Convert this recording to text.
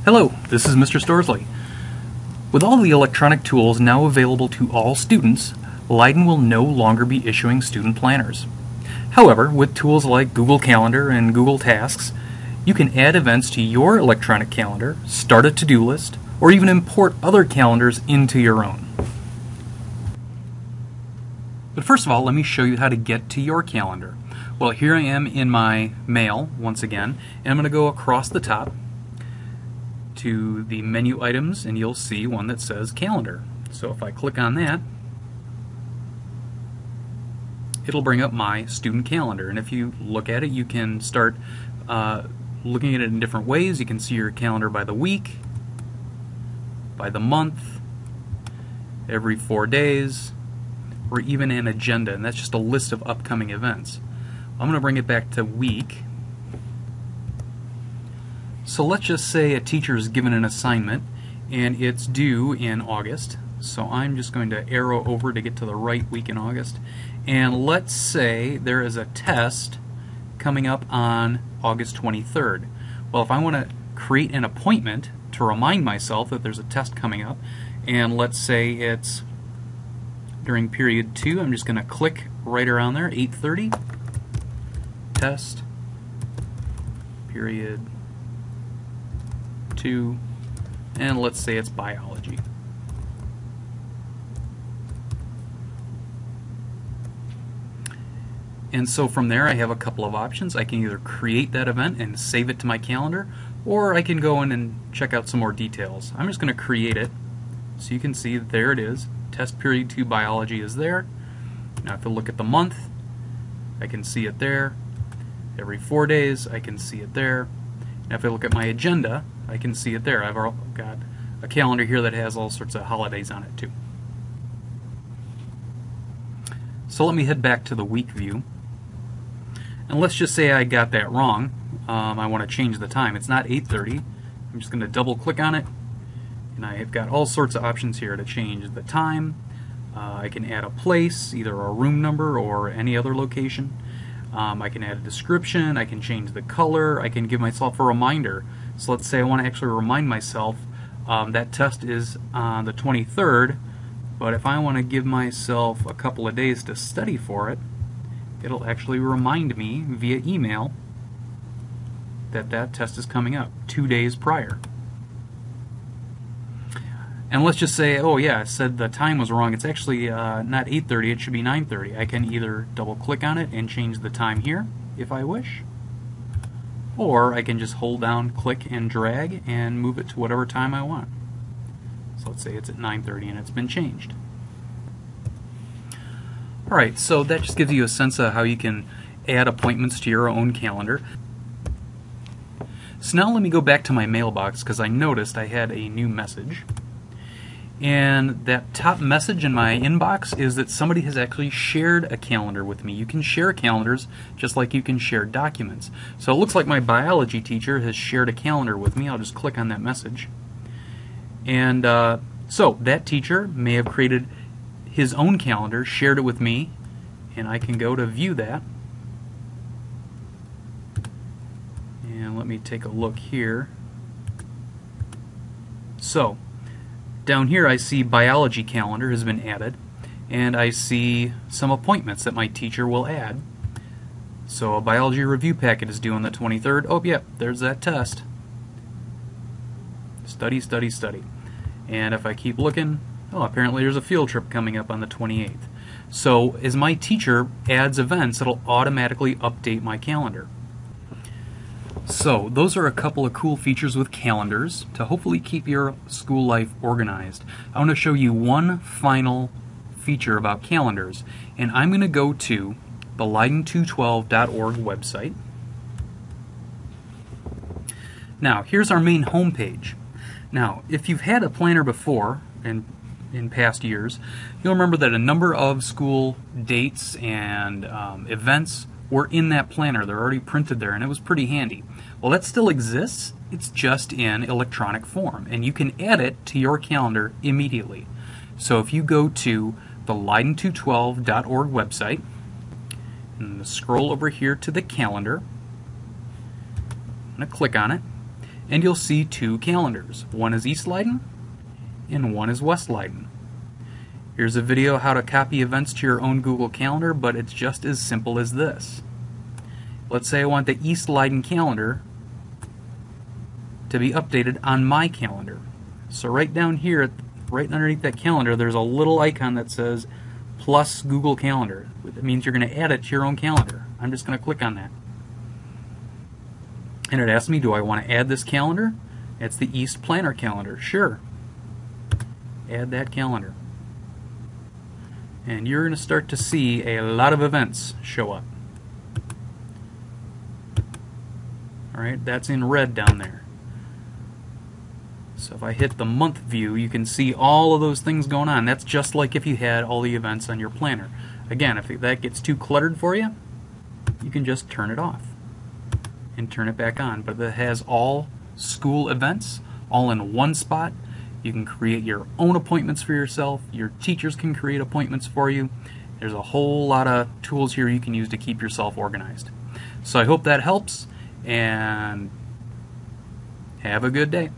Hello, this is Mr. Storsley. With all the electronic tools now available to all students, Leiden will no longer be issuing student planners. However, with tools like Google Calendar and Google Tasks, you can add events to your electronic calendar, start a to-do list, or even import other calendars into your own. But first of all, let me show you how to get to your calendar. Well, here I am in my mail once again, and I'm going to go across the top to the menu items, and you'll see one that says calendar. So if I click on that, it'll bring up my student calendar, and if you look at it, you can start looking at it in different ways. You can see your calendar by the week, by the month, every 4 days, or even an agenda, and that's just a list of upcoming events. I'm going to bring it back to week. So let's just say a teacher is given an assignment and it's due in August. So I'm just going to arrow over to get to the right week in August. And let's say there is a test coming up on August 23rd. Well, if I want to create an appointment to remind myself that there's a test coming up, and let's say it's during period 2, I'm just going to click right around there, 8:30, test, period 2, and let's say it's biology. And so from there I have a couple of options. I can either create that event and save it to my calendar, or I can go in and check out some more details. I'm just going to create it so you can see that there it is. Test period 2 biology is there. Now if I look at the month, I can see it there. Every 4 days I can see it there. Now if I look at my agenda, I can see it there. I've got a calendar here that has all sorts of holidays on it too. So let me head back to the week view. And let's just say I got that wrong. I want to change the time. It's not 8:30. I'm just going to double click on it. And I have got all sorts of options here to change the time. I can add a place, either a room number or any other location. I can add a description, I can change the color, I can give myself a reminder. So let's say I want to actually remind myself that test is on the 23rd, but if I want to give myself a couple of days to study for it, it'll actually remind me via email that that test is coming up 2 days prior. And let's just say, oh yeah, I said the time was wrong. It's actually not 8:30, it should be 9:30. I can either double click on it and change the time here if I wish, or I can just hold down, click and drag and move it to whatever time I want. So let's say it's at 9:30 and it's been changed. Alright, so that just gives you a sense of how you can add appointments to your own calendar. So now let me go back to my mailbox because I noticed I had a new message. And that top message in my inbox is that somebody has actually shared a calendar with me. You can share calendars just like you can share documents. So it looks like my biology teacher has shared a calendar with me. I'll just click on that message. And so that teacher may have created his own calendar, shared it with me, and I can go to view that. And let me take a look here. So down here I see biology calendar has been added, and I see some appointments that my teacher will add. So a biology review packet is due on the 23rd. Oh yeah, there's that test. Study, study, study. And if I keep looking, oh, apparently there's a field trip coming up on the 28th. So as my teacher adds events, it'll automatically update my calendar. So those are a couple of cool features with calendars to hopefully keep your school life organized. I want to show you one final feature about calendars, and I'm going to go to the Leiden212.org website. Now here's our main home page. Now if you've had a planner before and in past years, you'll remember that a number of school dates and events were in that planner. They're already printed there, and it was pretty handy. Well, that still exists. It's just in electronic form, and you can add it to your calendar immediately. So if you go to the Leiden212.org website and scroll over here to the calendar, I'm going to click on it. and you'll see two calendars. One is East Leyden and one is West Leyden. Here's a video how to copy events to your own Google Calendar, but it's just as simple as this. Let's say I want the East Leyden calendar to be updated on my calendar. So right down here, right underneath that calendar, there's a little icon that says plus Google Calendar. It means you're going to add it to your own calendar. I'm just going to click on that. And it asks me, do I want to add this calendar? It's the East Planner calendar. Sure. Add that calendar. And you're going to start to see a lot of events show up. Alright, that's in red down there. So if I hit the month view, you can see all of those things going on. That's just like if you had all the events on your planner. Again, if that gets too cluttered for you, you can just turn it off and turn it back on. But it has all school events all in one spot. You can create your own appointments for yourself. Your teachers can create appointments for you. There's a whole lot of tools here you can use to keep yourself organized. So I hope that helps, and have a good day.